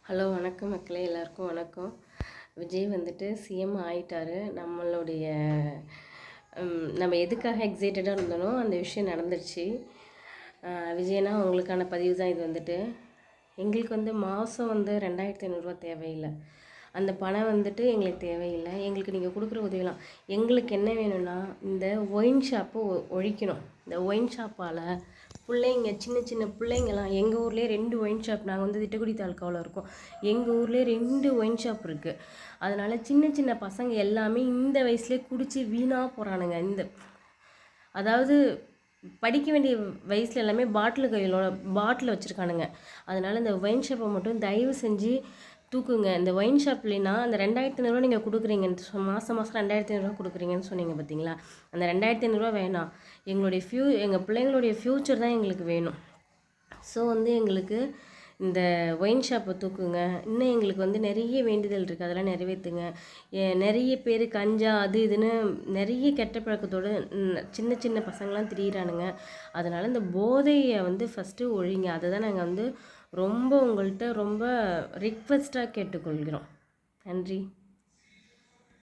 Hello வணக்கம் மக்களே, எல்லாருக்கும் வணக்கம். விஜய் வந்துட்டு சிஎம் ஆயிட்டாரு. நம்ம எதுக்காக எக்ஸைட்டடாக இருந்தனோ அந்த விஷயம் நடந்துருச்சு. விஜய்னா உங்களுக்கான பதிவு தான் இது. வந்துட்டு எங்களுக்கு மாதம் 2500 தேவையில்லை. அந்த பணம் எங்களுக்கு தேவையில்லை. எங்களுக்கு நீங்கள் கொடுக்குற உதவிலாம் எங்களுக்கு என்ன வேணும்னா, இந்த ஒயின் ஷாப்பை ஒழிக்கணும். இந்த ஒயின் ஷாப்பால் பிள்ளைங்க, சின்ன சின்ன பிள்ளைங்கலாம், எங்கள் ஊர்லேயே 2 ஒயின் ஷாப், நாங்கள் திட்டக்குடி தாலுக்காவில் இருக்கோம். எங்கள் ஊர்லேயே 2 ஒயின் ஷாப் இருக்குது. அதனால் சின்ன சின்ன பசங்க எல்லாமே இந்த வயசுலேயே குடித்து வீணாக போகிறானுங்க. அதாவது படிக்க வேண்டிய வயசில் எல்லாமே பாட்டில் வச்சுருக்கானுங்க. அதனால் இந்த ஒயின் ஷாப்பை மட்டும் தயவு செஞ்சு தூக்குங்க. இந்த ஒயின் ஷாப்லேனா அந்த 2500 நீங்கள் கொடுக்குறீங்கன்னு மாதம் 2500 கொடுக்குறீங்கன்னு சொன்னீங்க பார்த்தீங்களா? அந்த 2500 வேணாம். எங்கள் பிள்ளைங்களுடைய ஃப்யூச்சர் தான் எங்களுக்கு வேணும். ஸோ எங்களுக்கு இந்த ஒயின் ஷாப்பை தூக்குங்க. இன்னும் எங்களுக்கு நிறைய வேண்டுதல் இருக்குது, அதெல்லாம் நிறைவேற்றுங்க. நிறைய பேர் கஞ்சா அது இதுன்னு நிறைய கெட்ட பழக்கத்தோடு சின்ன சின்ன பசங்களாம் திரியிறானுங்க. அதனால் இந்த போதையை ஃபஸ்ட்டு ஒழிங்க. அதை தான் நாங்கள் ரொம்ப உங்கள்கிட்ட ரொம்ப ரிக்வெஸ்ட்டாக கேட்டுக்கொள்கிறோம். நன்றி.